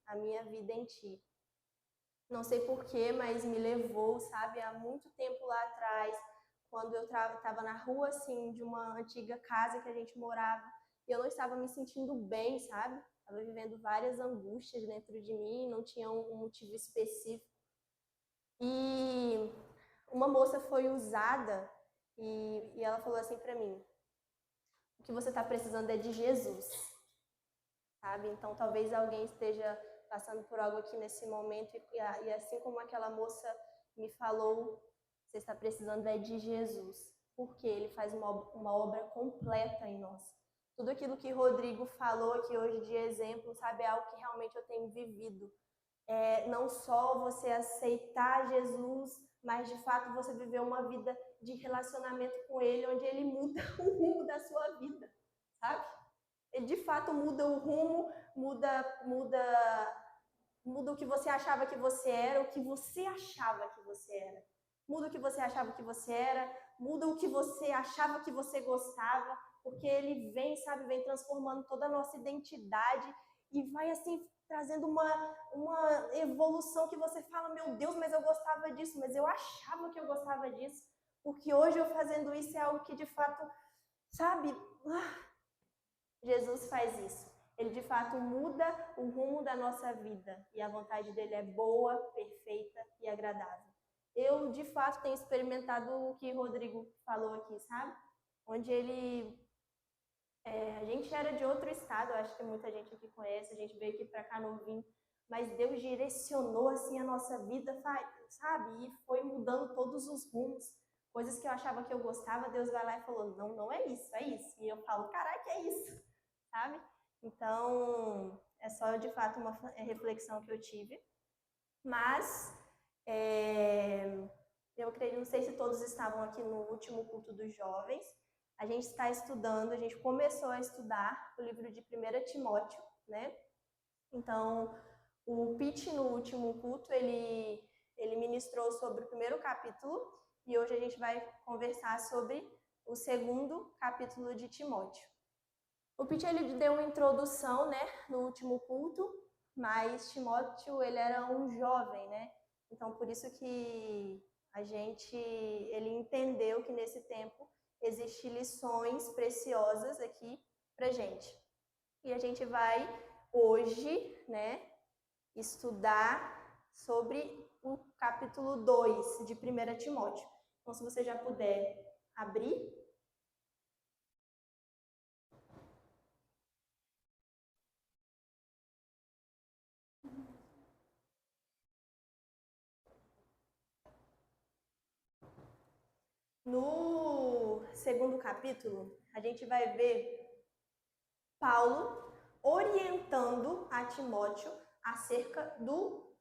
a minha vida em ti. Não sei porquê, mas me levou, sabe, há muito tempo lá atrás, quando eu estava na rua, assim, de uma antiga casa que a gente morava, e eu não estava me sentindo bem, sabe? Estava vivendo várias angústias dentro de mim, não tinha um motivo específico. E uma moça foi usada e ela falou assim para mim: o que você está precisando é de Jesus, sabe? Então talvez alguém esteja passando por algo aqui nesse momento e assim como aquela moça me falou, você está precisando é de Jesus, porque Ele faz uma obra completa em nós. Tudo aquilo que Rodrigo falou aqui hoje de exemplo, sabe, é algo que realmente eu tenho vivido. Não só você aceitar Jesus, mas de fato você viver uma vida de relacionamento com Ele, onde Ele muda o rumo da sua vida, sabe? Ele de fato muda o rumo, muda o que você achava que você era, o que você achava que você era. Muda o que você achava que você era, muda o que você achava que você gostava, porque Ele vem, sabe, vem transformando toda a nossa identidade e vai assim trazendo uma evolução que você fala, meu Deus, mas eu gostava disso, mas eu achava que eu gostava disso, porque hoje eu fazendo isso é algo que de fato, sabe, Jesus faz isso. Ele de fato muda o rumo da nossa vida e a vontade dele é boa, perfeita e agradável. Eu de fato tenho experimentado o que Rodrigo falou aqui, sabe? Onde a gente era de outro estado, acho que muita gente aqui conhece, a gente veio aqui para cá novinho, mas Deus direcionou assim a nossa vida, sabe? E foi mudando todos os rumos. Coisas que eu achava que eu gostava, Deus vai lá e falou, não, não é isso, é isso. E eu falo, caraca, é isso, sabe? Então, é só de fato uma reflexão que eu tive. Mas, eu creio, não sei se todos estavam aqui no último culto dos jovens, a gente está estudando, a gente começou a estudar o livro de 1 Timóteo, né? Então, o Pete, no último culto, ele ministrou sobre o primeiro capítulo e hoje a gente vai conversar sobre o segundo capítulo de Timóteo. O Pete, ele deu uma introdução, né, no último culto, mas Timóteo, ele era um jovem, né? Então, por isso que ele entendeu que nesse tempo existem lições preciosas aqui pra gente. E a gente vai hoje, né, estudar sobre o capítulo 2 de 1 Timóteo. Então, se você já puder abrir. No segundo capítulo, a gente vai ver Paulo orientando a Timóteo acerca do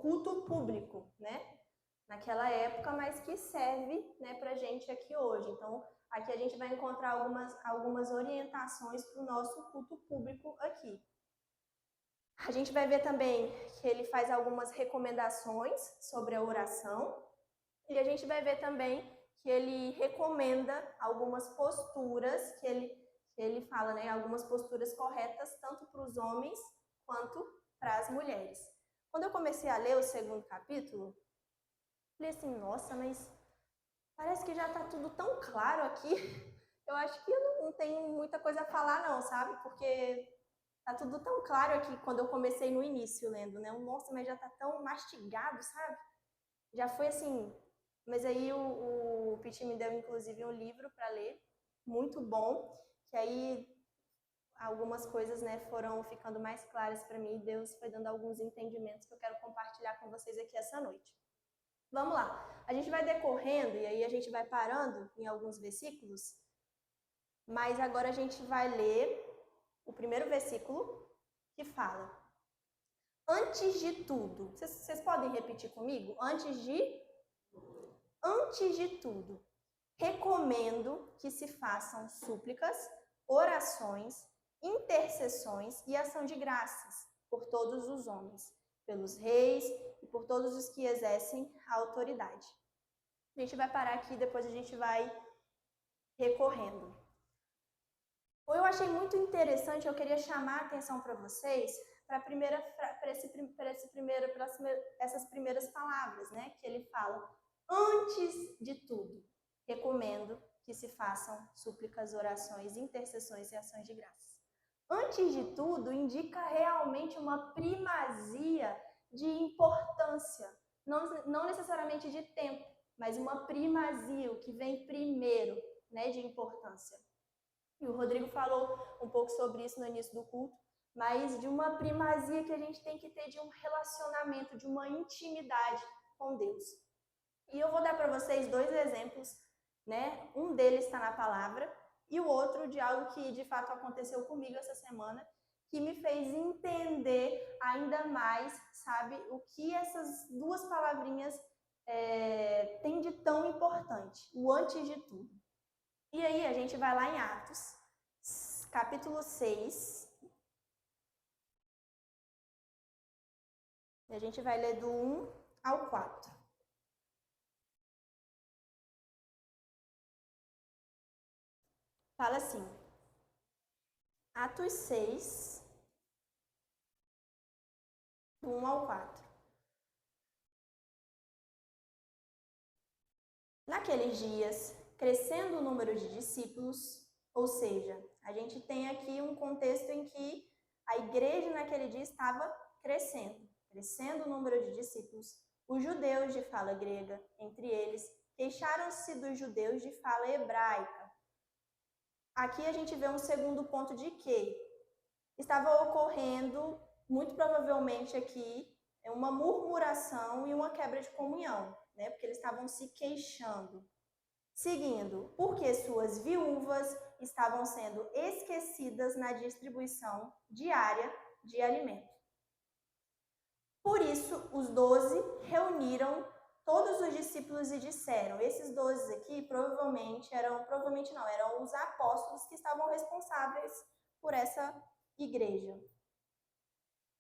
culto público, né? Naquela época, mas que serve, né, para a gente aqui hoje. Então, aqui a gente vai encontrar algumas orientações para o nosso culto público aqui. A gente vai ver também que ele faz algumas recomendações sobre a oração e a gente vai ver também que ele recomenda algumas posturas que ele fala, né, algumas posturas corretas tanto para os homens quanto para as mulheres. Quando eu comecei a ler o segundo capítulo, falei assim, nossa, mas parece que já está tudo tão claro aqui. Eu acho que eu não tenho muita coisa a falar não, sabe? Porque tá tudo tão claro aqui quando eu comecei no início lendo, né? Nossa, mas já tá tão mastigado, sabe? Já foi assim. Mas aí o Pete me deu inclusive um livro para ler, muito bom, que aí algumas coisas, né, foram ficando mais claras para mim e Deus foi dando alguns entendimentos que eu quero compartilhar com vocês aqui essa noite. Vamos lá. A gente vai decorrendo e aí a gente vai parando em alguns versículos, mas agora a gente vai ler o primeiro versículo que fala: antes de tudo, vocês podem repetir comigo? Antes de tudo, recomendo que se façam súplicas, orações, intercessões e ação de graças por todos os homens, pelos reis e por todos os que exercem a autoridade. A gente vai parar aqui, depois a gente vai recorrendo. Eu achei muito interessante, eu queria chamar a atenção para vocês para essas primeiras palavras, né? Que ele fala, antes de tudo, recomendo que se façam súplicas, orações, intercessões e ações de graças. Antes de tudo, indica realmente uma primazia de importância, não necessariamente de tempo, mas uma primazia, o que vem primeiro, né, de importância. E o Rodrigo falou um pouco sobre isso no início do culto, mas de uma primazia que a gente tem que ter de um relacionamento, de uma intimidade com Deus. E eu vou dar para vocês 2 exemplos, né? Um deles está na palavra e o outro de algo que de fato aconteceu comigo essa semana, que me fez entender ainda mais, sabe, o que essas 2 palavrinhas têm de tão importante, o antes de tudo. E aí a gente vai lá em Atos, capítulo 6, e a gente vai ler do 1 ao 4. Fala assim, Atos 6, do 1 ao 4. Naqueles dias, crescendo o número de discípulos, ou seja, a gente tem aqui um contexto em que a igreja naquele dia estava crescendo o número de discípulos. Os judeus de fala grega, entre eles, queixaram-se dos judeus de fala hebraica. Aqui a gente vê um segundo ponto de que estava ocorrendo, muito provavelmente aqui, uma murmuração e uma quebra de comunhão, né? Porque eles estavam se queixando. Seguindo, porque suas viúvas estavam sendo esquecidas na distribuição diária de alimento. Por isso, os 12 reuniram todos os discípulos e disseram, esses 12 aqui eram os apóstolos que estavam responsáveis por essa igreja.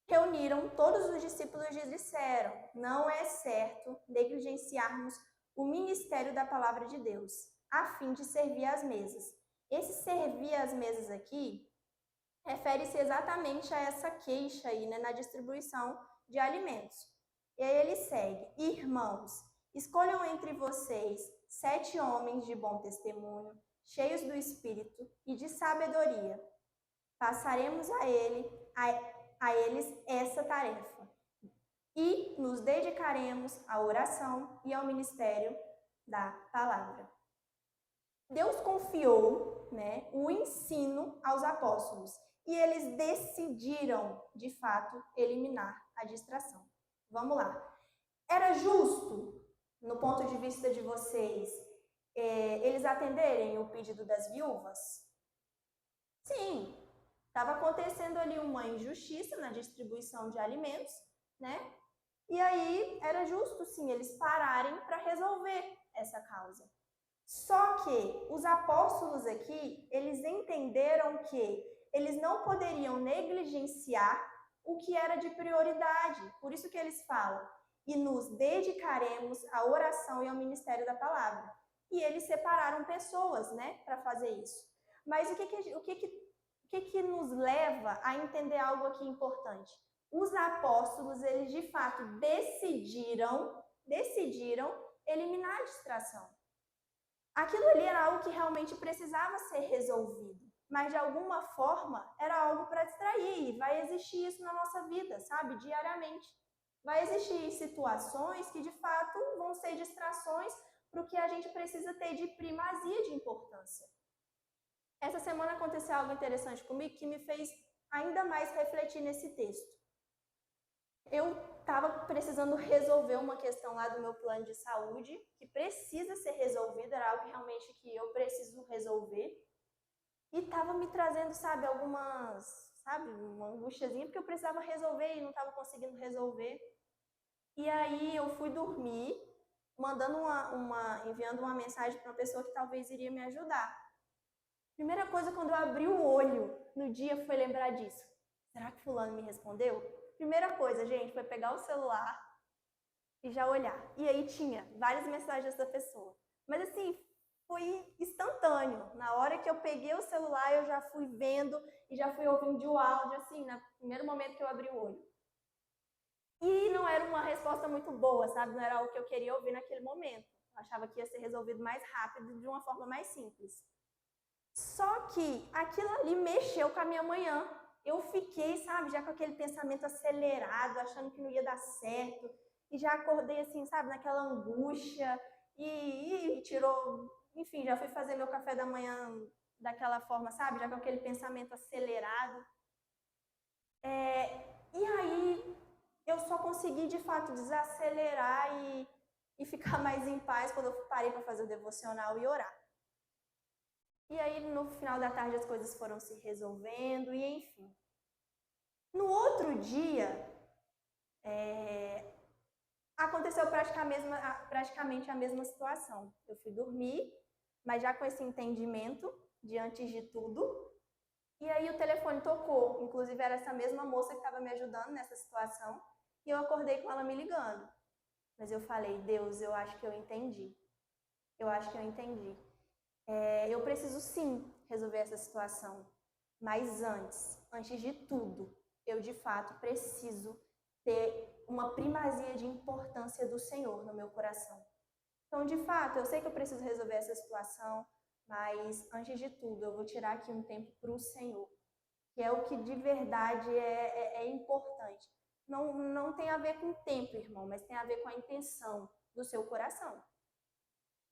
Reuniram todos os discípulos e disseram, não é certo negligenciarmos o ministério da palavra de Deus, a fim de servir às mesas. Esse servir às mesas aqui refere-se exatamente a essa queixa aí, né, na distribuição de alimentos. E aí ele segue, irmãos, escolham entre vocês 7 homens de bom testemunho, cheios do Espírito e de sabedoria. Passaremos a eles essa tarefa e nos dedicaremos à oração e ao ministério da palavra. Deus confiou, né, o ensino aos apóstolos e eles decidiram, de fato, eliminar a distração. Vamos lá. Era justo, no ponto de vista de vocês, eles atenderem o pedido das viúvas? Sim. Estava acontecendo ali uma injustiça na distribuição de alimentos, né? E aí era justo, sim, eles pararem para resolver essa causa. Só que os apóstolos aqui, eles entenderam que eles não poderiam negligenciar o que era de prioridade. Por isso que eles falam, e nos dedicaremos à oração e ao ministério da palavra. E eles separaram pessoas, né, para fazer isso. Mas o que nos leva a entender algo aqui importante? Os apóstolos, eles de fato decidiram eliminar a distração. Aquilo ali era algo que realmente precisava ser resolvido, mas de alguma forma era algo para distrair, e vai existir isso na nossa vida, sabe? Diariamente. Vai existir situações que de fato vão ser distrações para o que a gente precisa ter de primazia de importância. Essa semana aconteceu algo interessante comigo que me fez ainda mais refletir nesse texto. Eu estava precisando resolver uma questão lá do meu plano de saúde, que precisa ser resolvida, era algo realmente que eu preciso resolver. E estava me trazendo, sabe, uma angustiazinha, porque eu precisava resolver e não estava conseguindo resolver. E aí eu fui dormir, enviando uma mensagem para uma pessoa que talvez iria me ajudar. Primeira coisa, quando eu abri o olho no dia, foi lembrar disso. Será que fulano me respondeu? Primeira coisa, gente, foi pegar o celular e já olhar. E aí tinha várias mensagens da pessoa. Mas assim, foi instantâneo. Na hora que eu peguei o celular, eu já fui vendo e já fui ouvindo o áudio, assim, no primeiro momento que eu abri o olho. E não era uma resposta muito boa, sabe? Não era o que eu queria ouvir naquele momento. Eu achava que ia ser resolvido mais rápido, de uma forma mais simples. Só que aquilo ali mexeu com a minha manhã. Eu fiquei, sabe, já com aquele pensamento acelerado, achando que não ia dar certo. E já acordei assim, sabe, naquela angústia. E tirou, enfim, já fui fazer meu café da manhã daquela forma, sabe, já com aquele pensamento acelerado. E aí eu só consegui, de fato, desacelerar e ficar mais em paz quando eu parei para fazer o devocional e orar. E aí, no final da tarde, as coisas foram se resolvendo e, enfim. No outro dia, aconteceu praticamente a mesma situação. Eu fui dormir, mas já com esse entendimento de antes de tudo. E aí o telefone tocou. Inclusive, era essa mesma moça que estava me ajudando nessa situação. E eu acordei com ela me ligando. Mas eu falei, Deus, eu acho que eu entendi. Eu acho que eu entendi. Eu preciso sim resolver essa situação. Mas antes de tudo, eu de fato preciso ter uma primazia de importância do Senhor no meu coração. Então, de fato, eu sei que eu preciso resolver essa situação, mas antes de tudo, eu vou tirar aqui um tempo para o Senhor, que é o que de verdade é importante. Não tem a ver com o tempo, irmão, mas tem a ver com a intenção do seu coração.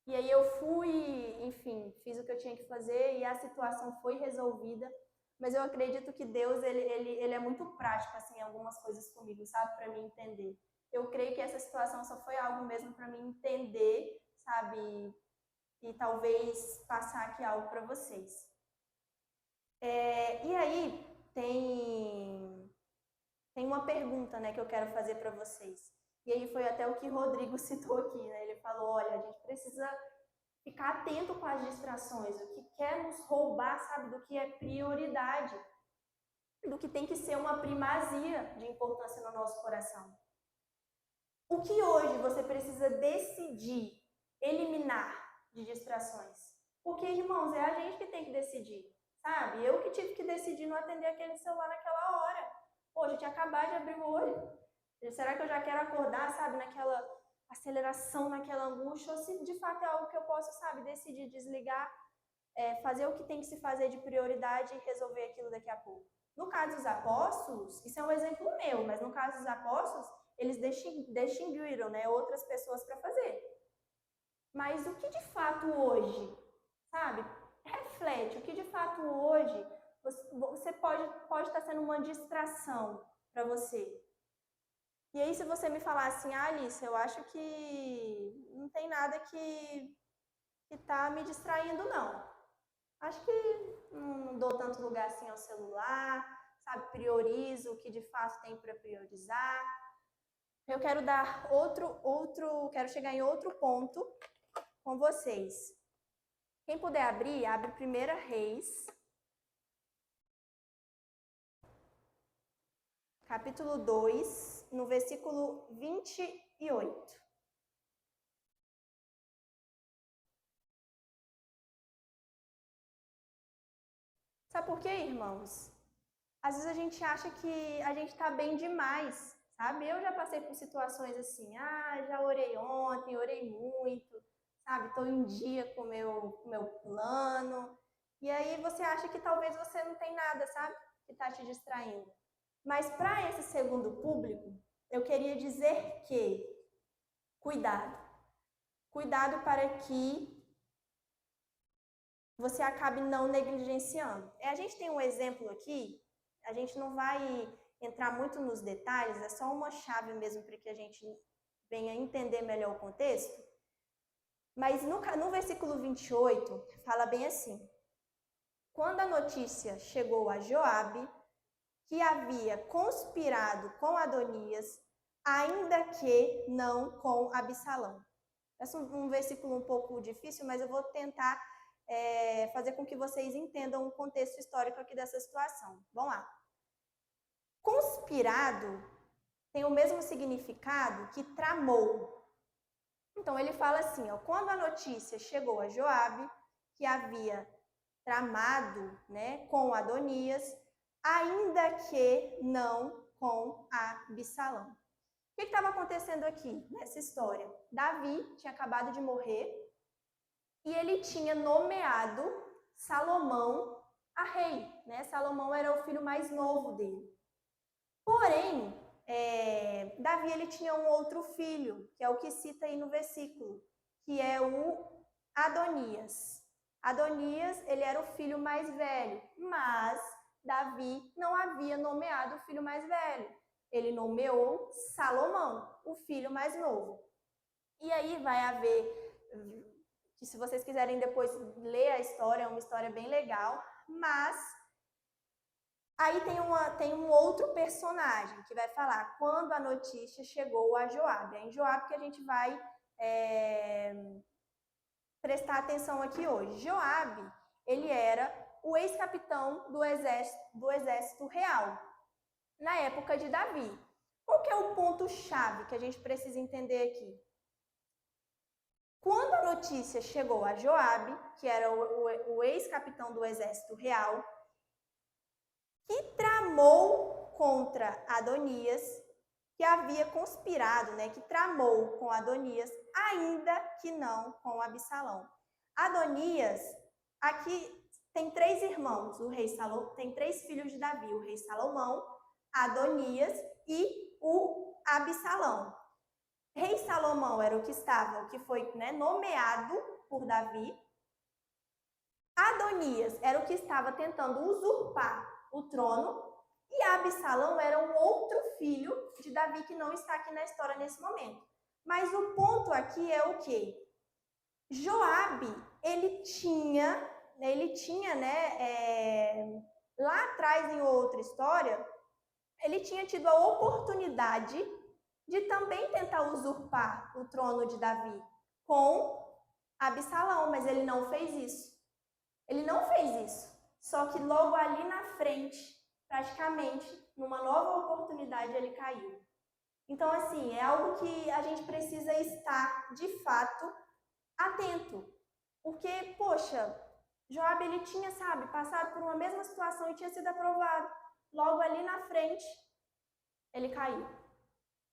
E aí eu fui, enfim, fiz o que eu tinha que fazer e a situação foi resolvida. Mas eu acredito que Deus, ele é muito prático, assim, em algumas coisas comigo, sabe? Para mim entender. Eu creio que essa situação só foi algo mesmo para mim entender, sabe? E talvez passar aqui algo para vocês. E aí tem uma pergunta, né, que eu quero fazer para vocês. E aí foi até o que o Rodrigo citou aqui, né? Ele falou, olha, a gente precisa ficar atento com as distrações, o que quer nos roubar, sabe, do que é prioridade, do que tem que ser uma primazia de importância no nosso coração. O que hoje você precisa decidir eliminar de distrações? Porque, irmãos, é a gente que tem que decidir, sabe? Eu que tive que decidir não atender aquele celular naquela hora. Pô, já tinha acabado de abrir o olho. Será que eu já quero acordar, sabe, naquela aceleração, naquela angústia? Ou se de fato é algo que eu posso, sabe, decidir desligar, fazer o que tem que se fazer de prioridade e resolver aquilo daqui a pouco. No caso dos apóstolos, isso é um exemplo meu, mas no caso dos apóstolos, eles distinguiram, né, outras pessoas para fazer. Mas o que de fato hoje, sabe, reflete, o que de fato hoje você pode estar sendo uma distração para você. E aí, se você me falar assim, Alice, eu acho que não tem nada que tá me distraindo, não. Acho que não dou tanto lugar assim ao celular, sabe? Priorizo o que de fato tem para priorizar. Eu quero dar quero chegar em outro ponto com vocês. Quem puder abrir, abre 1 Reis, capítulo 2, no versículo 28. Sabe por quê, irmãos? Às vezes a gente acha que a gente está bem demais, sabe? Eu já passei por situações assim, já orei ontem, orei muito, sabe? Estou em dia com o meu plano. E aí você acha que talvez você não tem nada, sabe? Que está te distraindo. Mas para esse segundo público, eu queria dizer que, cuidado. Cuidado para que você acabe não negligenciando. A gente tem um exemplo aqui, a gente não vai entrar muito nos detalhes, é só uma chave mesmo para que a gente venha entender melhor o contexto. Mas no versículo 28, fala bem assim: quando a notícia chegou a Joabe, que havia conspirado com Adonias, ainda que não com Absalão. Esse é um versículo um pouco difícil, mas eu vou tentar fazer com que vocês entendam o contexto histórico aqui dessa situação. Vamos lá. Conspirado tem o mesmo significado que tramou. Então ele fala assim, ó, quando a notícia chegou a Joabe, que havia tramado, né, com Adonias, ainda que não com Absalão. O que estava acontecendo aqui nessa história? Davi tinha acabado de morrer e ele tinha nomeado Salomão a rei, né? Salomão era o filho mais novo dele. Porém, Davi ele tinha um outro filho, que é o que cita aí no versículo, que é o Adonias. Adonias, ele era o filho mais velho, mas Davi não havia nomeado o filho mais velho. Ele nomeou Salomão, o filho mais novo. E aí vai haver, que se vocês quiserem depois ler a história, é uma história bem legal, mas aí tem um outro personagem que vai falar quando a notícia chegou a Joabe. É em Joabe que a gente vai prestar atenção aqui hoje. Joabe, ele era o ex-capitão do exército real, na época de Davi. Qual que é o ponto-chave que a gente precisa entender aqui? Quando a notícia chegou a Joabe, que era o ex-capitão do exército real, que tramou contra Adonias, que havia conspirado, né, que tramou com Adonias, ainda que não com Absalão. Adonias, aqui tem 3 irmãos, o rei Salomão, tem 3 filhos de Davi, o rei Salomão, Adonias e o Absalão. Rei Salomão era o que foi, né, nomeado por Davi. Adonias era o que estava tentando usurpar o trono, e Absalão era um outro filho de Davi que não está aqui na história nesse momento. Mas o ponto aqui é o quê? Joabe, ele tinha, né, lá atrás em outra história, ele tinha tido a oportunidade de também tentar usurpar o trono de Davi com Absalão, mas ele não fez isso. Ele não fez isso. Só que logo ali na frente, praticamente, numa nova oportunidade, ele caiu. Então, assim, é algo que a gente precisa estar, de fato, atento. Porque, poxa, Joabe, ele tinha, sabe, passado por uma mesma situação e tinha sido aprovado. Logo ali na frente, ele caiu.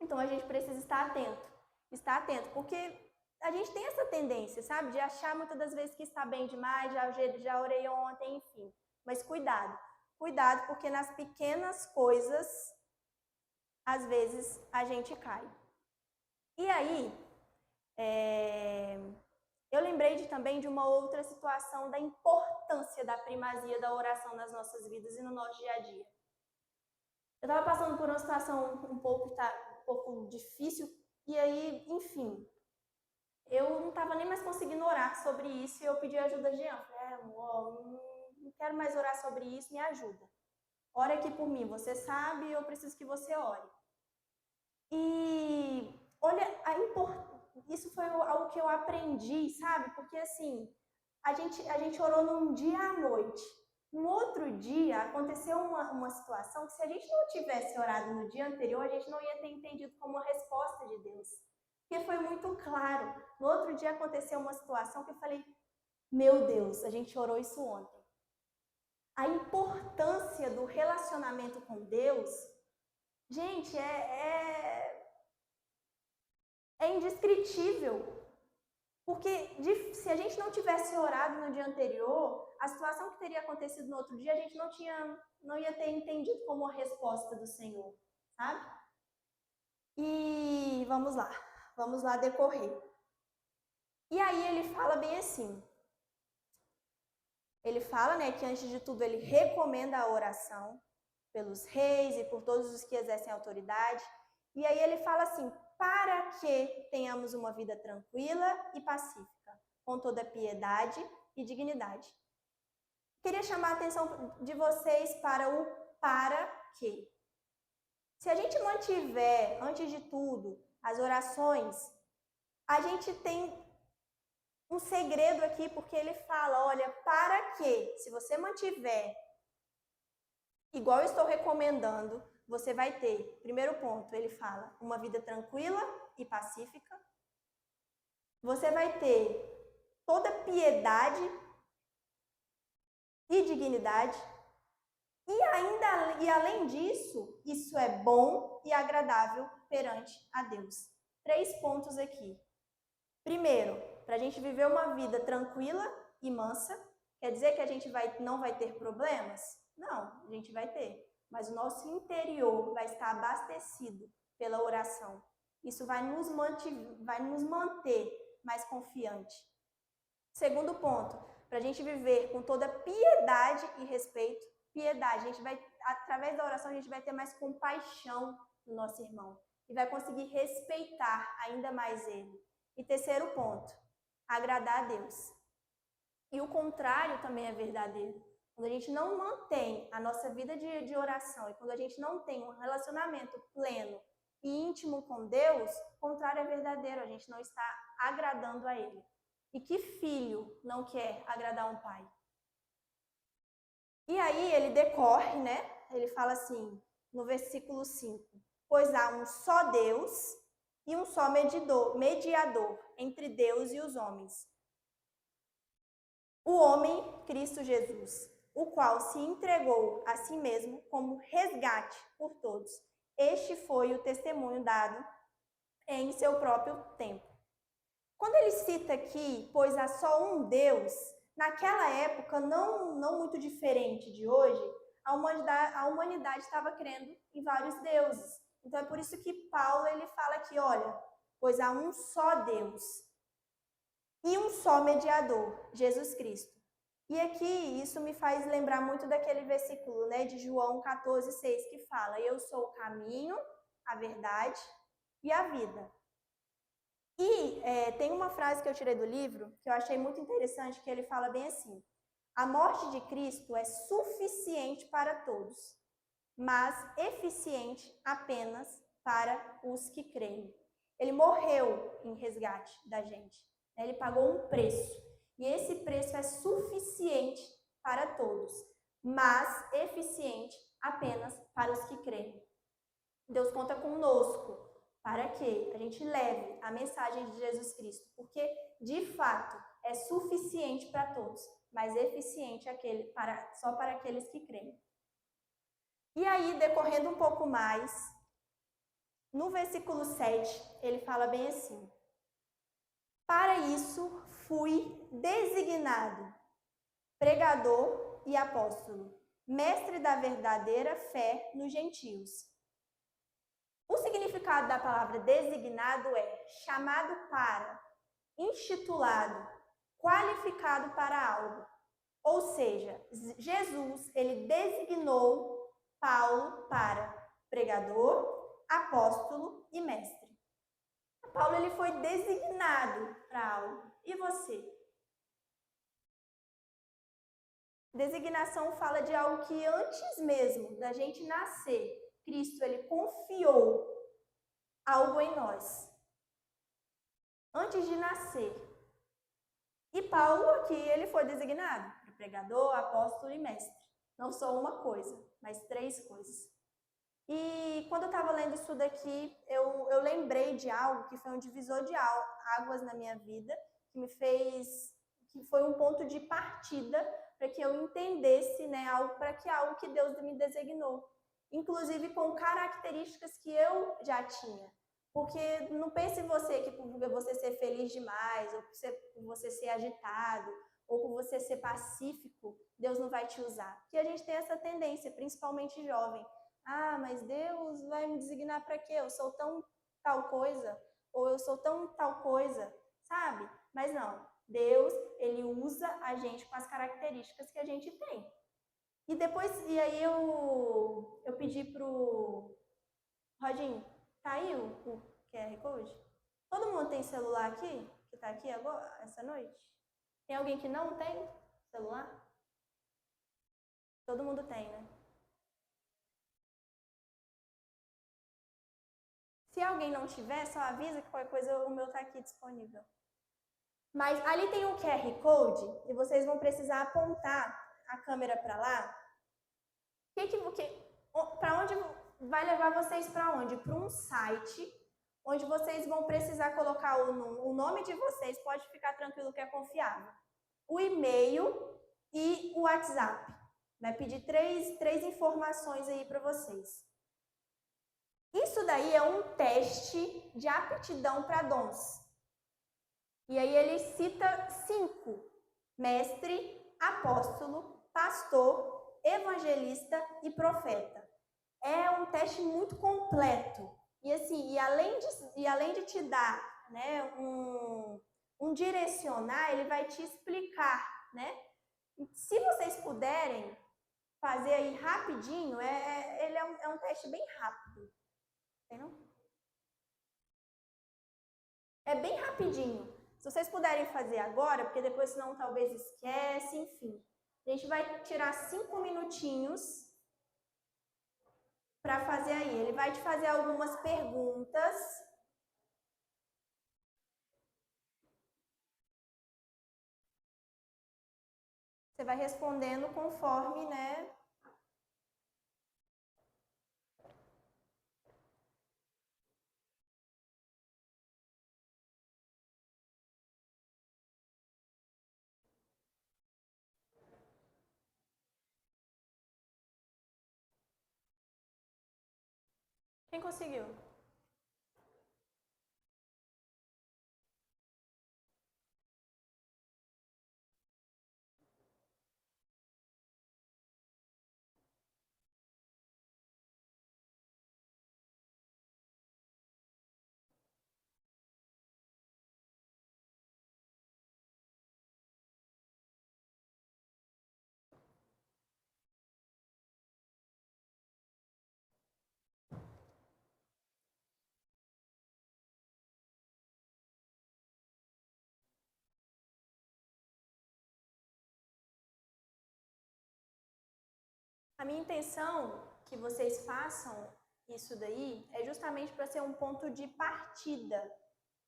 Então, a gente precisa estar atento, porque a gente tem essa tendência, sabe, de achar muitas das vezes que está bem demais, já orei ontem, enfim. Mas cuidado, porque nas pequenas coisas, às vezes, a gente cai. E aí, eu lembrei também de uma outra situação da importância da primazia da oração nas nossas vidas e no nosso dia a dia. Eu estava passando por uma situação um pouco difícil, e aí, enfim, eu não estava nem mais conseguindo orar sobre isso, e eu pedi ajuda de Jean. Falei, amor, não quero mais orar sobre isso, me ajuda. Ore aqui por mim, você sabe, eu preciso que você ore. E olha, isso foi algo que eu aprendi, sabe? Porque assim, a gente orou num dia à noite. No outro dia, aconteceu uma situação que se a gente não tivesse orado no dia anterior, a gente não ia ter entendido como uma resposta de Deus. Porque foi muito claro. No outro dia aconteceu uma situação que eu falei, meu Deus, a gente orou isso ontem. A importância do relacionamento com Deus, gente, é indescritível. Porque se a gente não tivesse orado no dia anterior, a situação que teria acontecido no outro dia, a gente não ia ter entendido como a resposta do Senhor, sabe? E vamos lá decorrer. E aí ele fala bem assim, ele fala, né, que antes de tudo ele recomenda a oração pelos reis e por todos os que exercem autoridade. E aí ele fala assim, para que tenhamos uma vida tranquila e pacífica, com toda piedade e dignidade. Queria chamar a atenção de vocês para o para quê. Se a gente mantiver, antes de tudo, as orações, a gente tem um segredo aqui, porque ele fala, olha, para que, se você mantiver, igual eu estou recomendando, você vai ter, primeiro ponto, ele fala, uma vida tranquila e pacífica. você vai ter toda piedade e dignidade. E além disso, isso é bom e agradável perante a Deus. 3 pontos aqui. Primeiro, para a gente viver uma vida tranquila e mansa, quer dizer que a gente não vai ter problemas? Não, a gente vai ter. Mas o nosso interior vai estar abastecido pela oração. Isso vai nos manter mais confiante. Segundo ponto, para a gente viver com toda piedade e respeito, piedade, através da oração, a gente vai ter mais compaixão do nosso irmão e vai conseguir respeitar ainda mais ele. E terceiro ponto, agradar a Deus. E o contrário também é verdadeiro. Quando a gente não mantém a nossa vida de oração e quando a gente não tem um relacionamento pleno e íntimo com Deus, o contrário é verdadeiro, a gente não está agradando a Ele. E que filho não quer agradar um pai? E aí ele decorre, né? Ele fala assim, no versículo 5, pois há um só Deus e um só mediador entre Deus e os homens. O homem, Cristo Jesus, o qual se entregou a si mesmo como resgate por todos. Este foi o testemunho dado em seu próprio tempo. Quando ele cita aqui, pois há só um Deus, naquela época, não muito diferente de hoje, a humanidade estava crendo em vários deuses. Então é por isso que Paulo ele fala aqui, olha, pois há um só Deus e um só mediador, Jesus Cristo. E aqui isso me faz lembrar muito daquele versículo, né, de João 14:6, que fala, eu sou o caminho, a verdade e a vida. E tem uma frase que eu tirei do livro, que eu achei muito interessante, que ele fala bem assim, a morte de Cristo é suficiente para todos, mas eficiente apenas para os que creem. Ele morreu em resgate da gente, né? Ele pagou um preço, e esse preço é suficiente para todos, mas eficiente apenas para os que creem. Deus conta conosco para que a gente leve a mensagem de Jesus Cristo, porque, de fato, é suficiente para todos, mas eficiente só para aqueles que creem. E aí, decorrendo um pouco mais, no versículo 7, ele fala bem assim, para isso fui designado pregador e apóstolo, mestre da verdadeira fé nos gentios. O significado da palavra designado é chamado para, intitulado, qualificado para algo. Ou seja, Jesus, ele designou Paulo para pregador, apóstolo e mestre. Paulo, ele foi designado para algo. E você? Designação fala de algo que antes mesmo da gente nascer, Cristo, ele confiou algo em nós. Antes de nascer. E Paulo aqui, ele foi designado para pregador, apóstolo e mestre. Não só uma coisa, mas 3 coisas. E quando eu estava lendo isso daqui, eu lembrei de algo que foi um divisor de águas na minha vida, que foi um ponto de partida para que eu entendesse, né, algo que Deus me designou. Inclusive com características que eu já tinha. Porque não pense em você que por você ser feliz demais, ou por você ser agitado, ou por você ser pacífico, Deus não vai te usar. Porque a gente tem essa tendência, principalmente jovem. Ah, mas Deus vai me designar para quê? Eu sou tão tal coisa, ou eu sou tão tal coisa, sabe? Mas não, Deus, ele usa a gente com as características que a gente tem. E aí eu pedi pro Rodinho, tá aí o QR Code? Todo mundo tem celular aqui? Que tá aqui agora, essa noite? Tem alguém que não tem celular? Todo mundo tem, né? Se alguém não tiver, só avisa que qualquer coisa o meu tá aqui disponível. Mas ali tem um QR Code e vocês vão precisar apontar a câmera para lá. Para onde vai levar vocês para onde? Para um site onde vocês vão precisar colocar o nome de vocês, pode ficar tranquilo que é confiável. O e-mail e o WhatsApp. Vai pedir três informações aí para vocês. Isso daí é um teste de aptidão para dons. E aí ele cita 5: mestre, apóstolo, pastor, evangelista e profeta. É um teste muito completo. E assim, além de te dar, né, um direcionar, ele vai te explicar, né? Se vocês puderem fazer aí rapidinho, ele é um teste bem rápido. Entendeu? É bem rapidinho. Se vocês puderem fazer agora, porque depois senão talvez esquece, enfim. A gente vai tirar 5 minutinhos para fazer aí. Ele vai te fazer algumas perguntas. Você vai respondendo conforme, né? Quem conseguiu? A minha intenção que vocês façam isso daí é justamente para ser um ponto de partida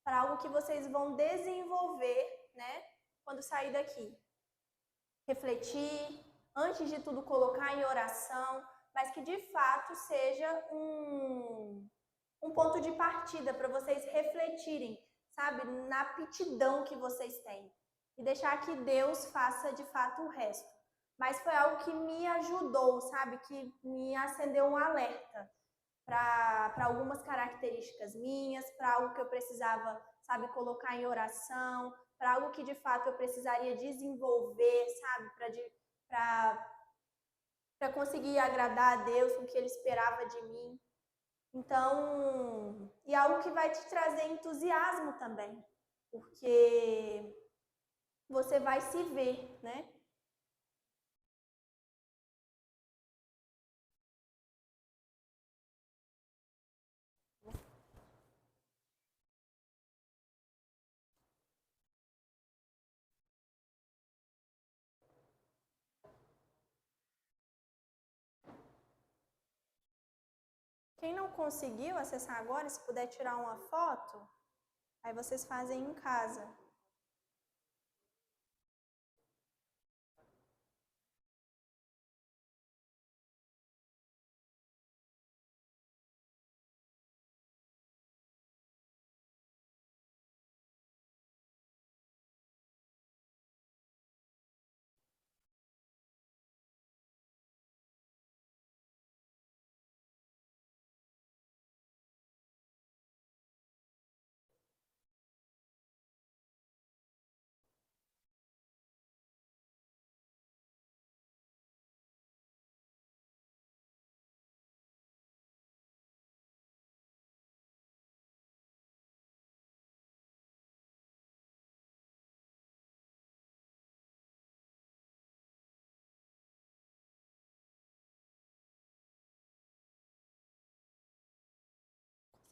para algo que vocês vão desenvolver, né, quando sair daqui. Refletir, antes de tudo colocar em oração, mas que de fato seja um ponto de partida para vocês refletirem, sabe, na aptidão que vocês têm e deixar que Deus faça de fato o resto. Mas foi algo que me ajudou, sabe, que me acendeu um alerta para algumas características minhas, para algo que eu precisava, sabe, colocar em oração, para algo que de fato eu precisaria desenvolver, sabe, para conseguir agradar a Deus com o que Ele esperava de mim. Então, e algo que vai te trazer entusiasmo também, porque você vai se ver, né? Quem não conseguiu acessar agora, se puder tirar uma foto, aí vocês fazem em casa.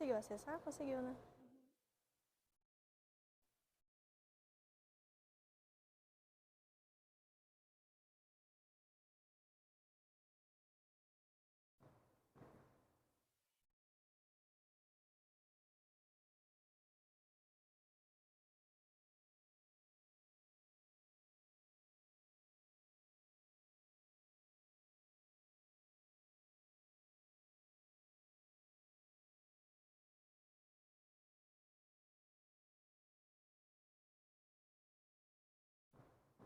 Conseguiu acessar? Conseguiu, né?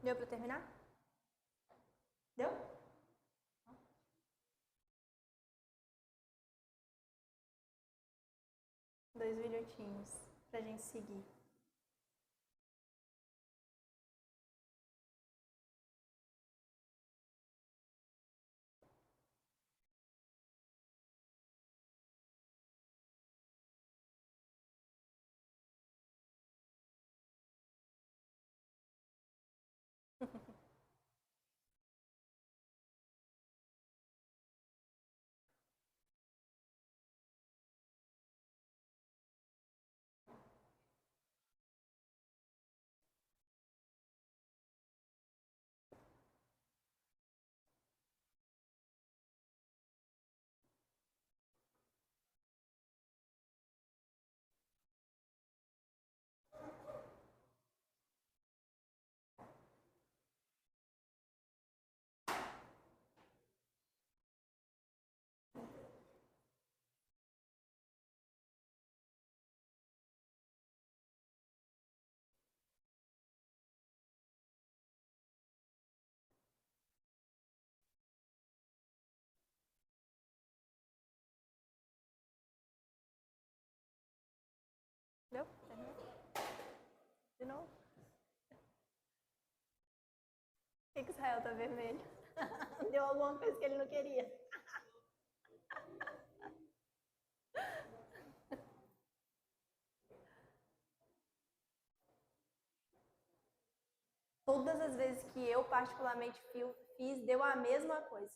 Deu para terminar? Deu? 2 minutinhos pra gente seguir. Deu? De novo? Por que Israel tá vermelho? Deu alguma coisa que ele não queria. Todas as vezes que eu particularmente fiz, deu a mesma coisa.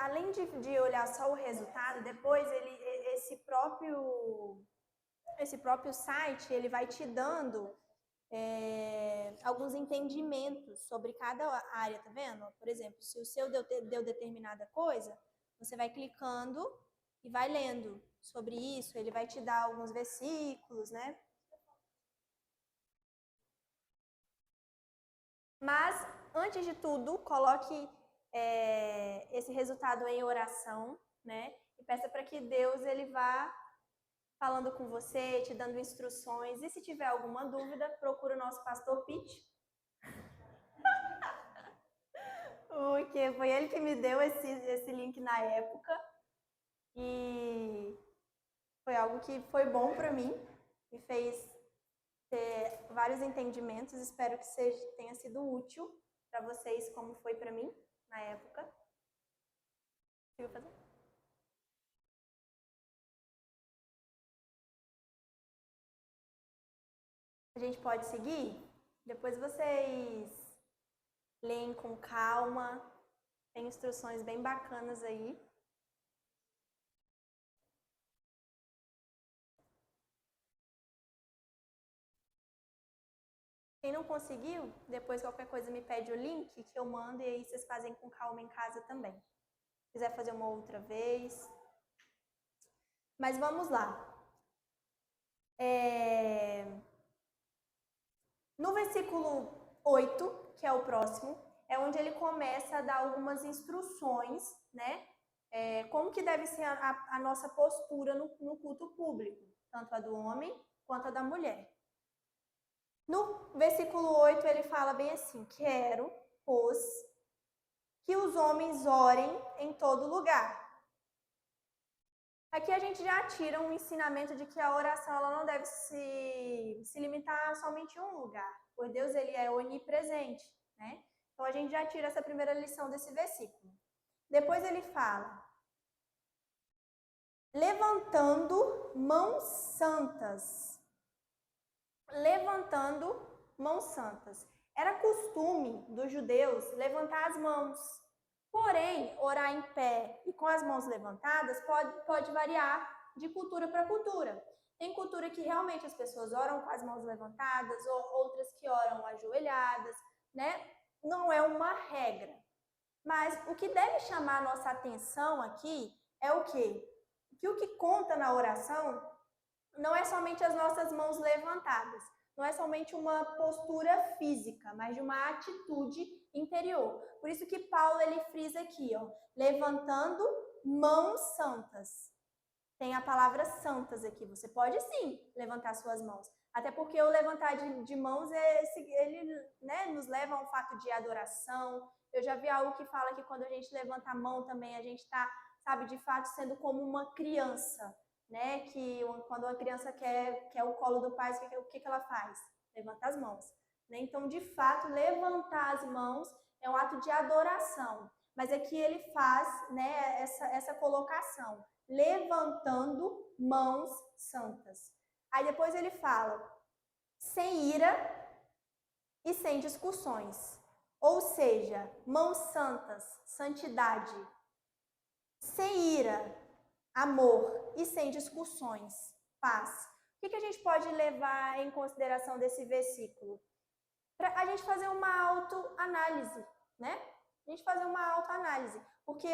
Além de olhar só o resultado, depois esse próprio site ele vai te dando alguns entendimentos sobre cada área, tá vendo? Por exemplo, se o seu deu determinada coisa, você vai clicando e vai lendo sobre isso, ele vai te dar alguns versículos, né? Mas, antes de tudo, coloque esse resultado em oração, né? E peça para que Deus ele vá falando com você, te dando instruções. E se tiver alguma dúvida, procura o nosso pastor Pete. Porque foi ele que me deu esse link na época. E foi algo que foi bom para mim. Me fez ter vários entendimentos. Espero que tenha sido útil para vocês, como foi para mim na época. Consigo fazer? A gente pode seguir? Depois vocês leem com calma. Tem instruções bem bacanas aí. Quem não conseguiu, depois qualquer coisa me pede o link que eu mando e aí vocês fazem com calma em casa também. Se quiser fazer uma outra vez. Mas vamos lá. No versículo 8, que é o próximo, é onde ele começa a dar algumas instruções, né? Como que deve ser a nossa postura no culto público, tanto a do homem quanto a da mulher. No versículo 8, ele fala bem assim: quero, pois, que os homens orem em todo lugar. Aqui a gente já tira um ensinamento de que a oração ela não deve se limitar a somente um lugar, pois Deus ele é onipresente, né? Então a gente já tira essa primeira lição desse versículo. Depois ele fala: levantando mãos santas. Levantando mãos santas. Era costume dos judeus levantar as mãos. Porém, orar em pé e com as mãos levantadas pode variar de cultura para cultura. Tem cultura que realmente as pessoas oram com as mãos levantadas, ou outras que oram ajoelhadas, né? Não é uma regra. Mas o que deve chamar a nossa atenção aqui é o quê? Que o que conta na oração não é somente as nossas mãos levantadas, não é somente uma postura física, mas de uma atitude interior. Por isso que Paulo ele frisa aqui, ó, levantando mãos santas. Tem a palavra santas aqui. Você pode sim levantar suas mãos. Até porque o levantar de mãos, ele né, nos leva a um fato de adoração. Eu já vi algo que fala que quando a gente levanta a mão também, a gente está, sabe, de fato sendo como uma criança, né? Que quando uma criança quer o colo do pai, o que ela faz? Levanta as mãos. Né? Então, de fato, levantar as mãos é um ato de adoração. Mas aqui ele faz né, essa colocação, levantando mãos santas. Aí depois ele fala, sem ira e sem discussões. Ou seja, mãos santas, santidade, sem ira, amor e sem discussões, paz. O que a gente pode levar em consideração desse versículo? Para a gente fazer uma autoanálise, né? A gente fazer uma autoanálise, porque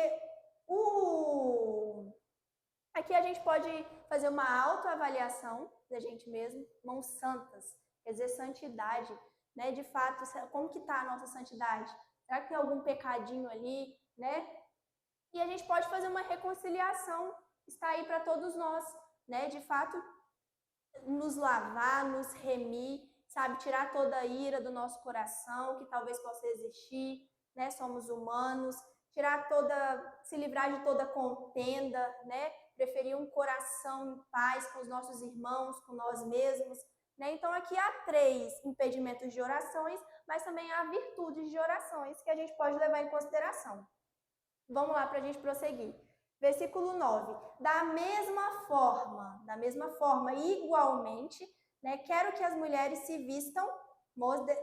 aqui a gente pode fazer uma autoavaliação da gente mesmo, mãos santas, quer dizer, santidade, né? De fato, como que está a nossa santidade? Será que tem algum pecadinho ali, né? E a gente pode fazer uma reconciliação, está aí para todos nós, né? De fato, nos lavar, nos remir, sabe? Tirar toda a ira do nosso coração, que talvez possa existir, né? Somos humanos, se livrar de toda contenda, né? Preferir um coração em paz com os nossos irmãos, com nós mesmos, né? Então aqui há 3 impedimentos de orações, mas também há virtudes de orações que a gente pode levar em consideração. Vamos lá para a gente prosseguir. Versículo 9. Da mesma forma, igualmente, né, quero que as mulheres se vistam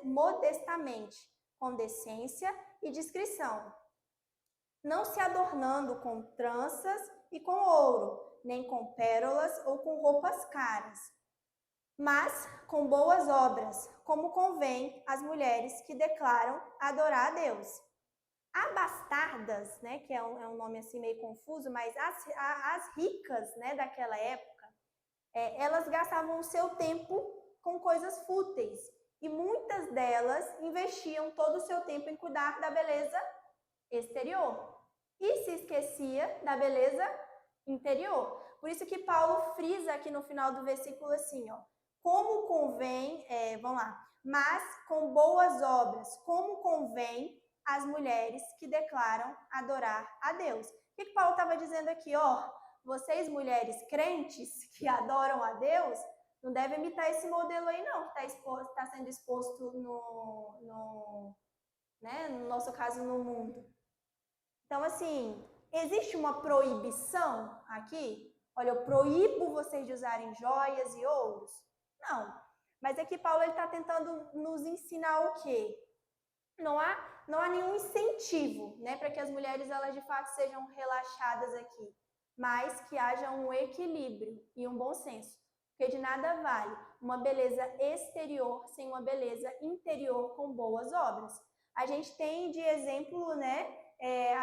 modestamente, com decência e discrição, não se adornando com tranças e com ouro, nem com pérolas ou com roupas caras, mas com boas obras, como convém às mulheres que declaram adorar a Deus. Abastardas, né, que é um nome assim meio confuso, mas as ricas, né, daquela época, elas gastavam o seu tempo com coisas fúteis e muitas delas investiam todo o seu tempo em cuidar da beleza exterior e se esquecia da beleza interior. Por isso que Paulo frisa aqui no final do versículo assim, ó, como convém, vamos lá, mas com boas obras, como convém as mulheres que declaram adorar a Deus. O que Paulo estava dizendo aqui? Ó, vocês mulheres crentes que adoram a Deus, não devem imitar esse modelo aí não, que está sendo exposto né, no nosso caso no mundo. Então, assim, existe uma proibição aqui? Olha, eu proíbo vocês de usarem joias e ouros? Não. Mas aqui Paulo está tentando nos ensinar o quê? Não há nenhum incentivo, né, para que as mulheres elas de fato sejam relaxadas aqui, mas que haja um equilíbrio e um bom senso, porque de nada vale uma beleza exterior sem uma beleza interior com boas obras. A gente tem de exemplo, né,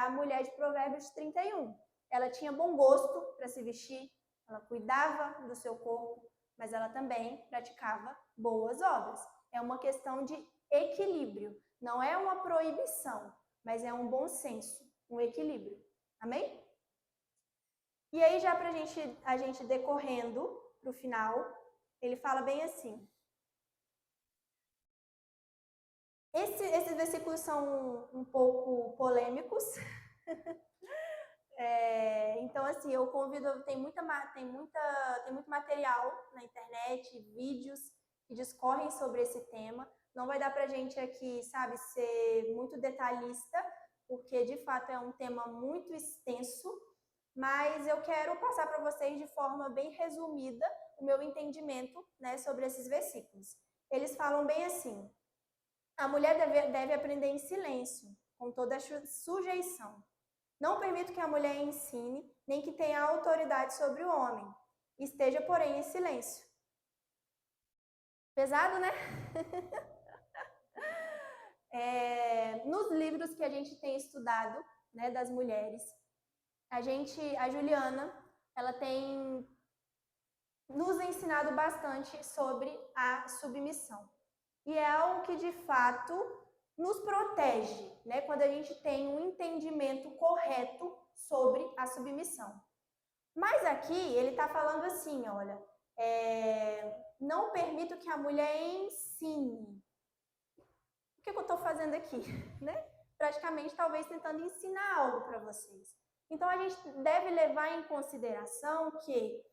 a mulher de Provérbios 31. Ela tinha bom gosto para se vestir, ela cuidava do seu corpo, mas ela também praticava boas obras. É uma questão de equilíbrio. Não é uma proibição, mas é um bom senso, um equilíbrio. Amém? E aí, já para a gente decorrendo para o final, ele fala bem assim. Esses versículos são um pouco polêmicos. Então, assim, eu convido, tem muito material na internet, vídeos que discorrem sobre esse tema. Não vai dar pra gente aqui, sabe, ser muito detalhista, porque de fato é um tema muito extenso, mas eu quero passar para vocês de forma bem resumida o meu entendimento, né, sobre esses versículos. Eles falam bem assim: a mulher deve aprender em silêncio, com toda a sujeição. Não permito que a mulher ensine, nem que tenha autoridade sobre o homem. Esteja, porém, em silêncio. Pesado, né? Nos livros que a gente tem estudado, né, das mulheres, a Juliana, ela tem nos ensinado bastante sobre a submissão. E é algo que, de fato, nos protege, né? Quando a gente tem um entendimento correto sobre a submissão. Mas aqui ele está falando assim, olha, não permito que a mulher ensine. O que eu estou fazendo aqui? Né? Praticamente, talvez, tentando ensinar algo para vocês. Então, a gente deve levar em consideração que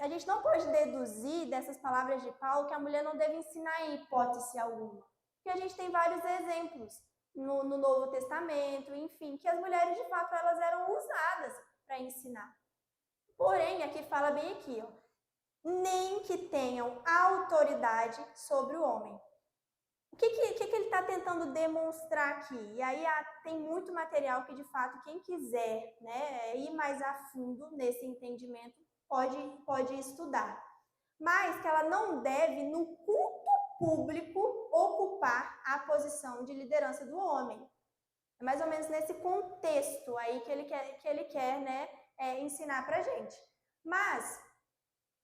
a gente não pode deduzir dessas palavras de Paulo que a mulher não deve ensinar em hipótese alguma. Porque a gente tem vários exemplos no Novo Testamento, enfim, que as mulheres, de fato, elas eram usadas para ensinar. Porém, aqui fala bem aqui, ó, nem que tenham autoridade sobre o homem. O que ele está tentando demonstrar aqui? E aí tem muito material que, de fato, quem quiser, né, ir mais a fundo nesse entendimento pode estudar. Mas que ela não deve, no culto público, ocupar a posição de liderança do homem. É mais ou menos nesse contexto aí que ele quer né, ensinar para a gente. Mas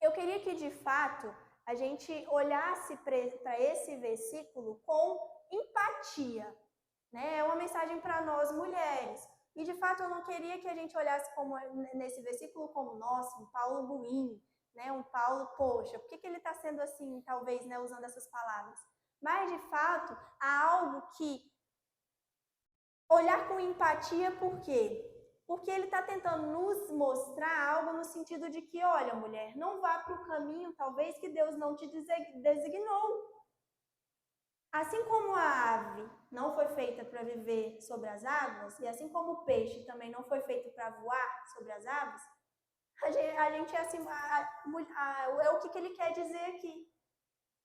eu queria que, de fato, a gente olhasse para esse versículo com empatia. Né? É uma mensagem para nós mulheres. E, de fato, eu não queria que a gente olhasse nesse versículo como, nossa, um Paulo ruim, né? Um Paulo, poxa, por que ele está sendo assim, talvez, né, usando essas palavras? Mas, de fato, há algo que olhar com empatia, por quê? Porque ele está tentando nos mostrar algo no sentido de que, olha, mulher, não vá para o caminho, talvez, que Deus não te designou. Assim como a ave não foi feita para viver sobre as águas, e assim como o peixe também não foi feito para voar sobre as aves, a gente é assim, é o que ele quer dizer aqui.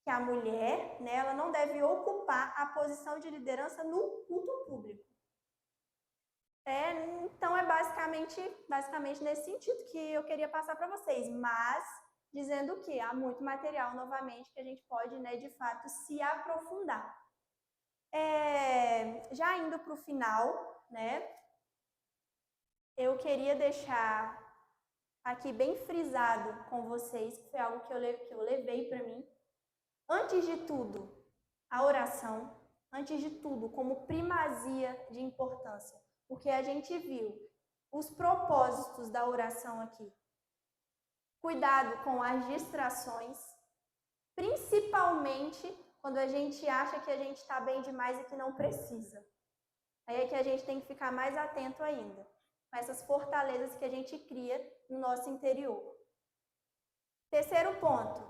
Que a mulher, né, ela não deve ocupar a posição de liderança no culto público. Então é basicamente nesse sentido que eu queria passar para vocês, mas dizendo que há muito material, novamente, que a gente pode, né, de fato, se aprofundar. Já indo para o final, né, eu queria deixar aqui bem frisado com vocês, que foi algo que eu levei para mim. Antes de tudo, a oração, antes de tudo, como primazia de importância, porque a gente viu os propósitos da oração aqui. Cuidado com as distrações, principalmente quando a gente acha que a gente está bem demais e que não precisa. Aí é que a gente tem que ficar mais atento ainda, com essas fortalezas que a gente cria no nosso interior. Terceiro ponto,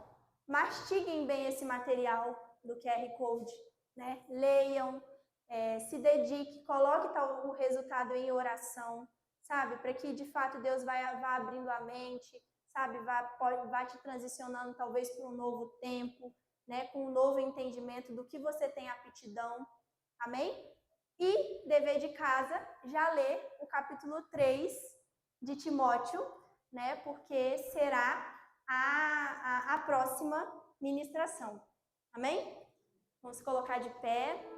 mastiguem bem esse material do QR Code, né? Leiam, se dedique, coloque o resultado em oração, sabe? Para que, de fato, Deus vá abrindo a mente, sabe? Vá te transicionando, talvez, para um novo tempo, né? Com um novo entendimento do que você tem aptidão. Amém? E, dever de casa, já lê o capítulo 3 de Timóteo, né? Porque será a próxima ministração. Amém? Vamos colocar de pé.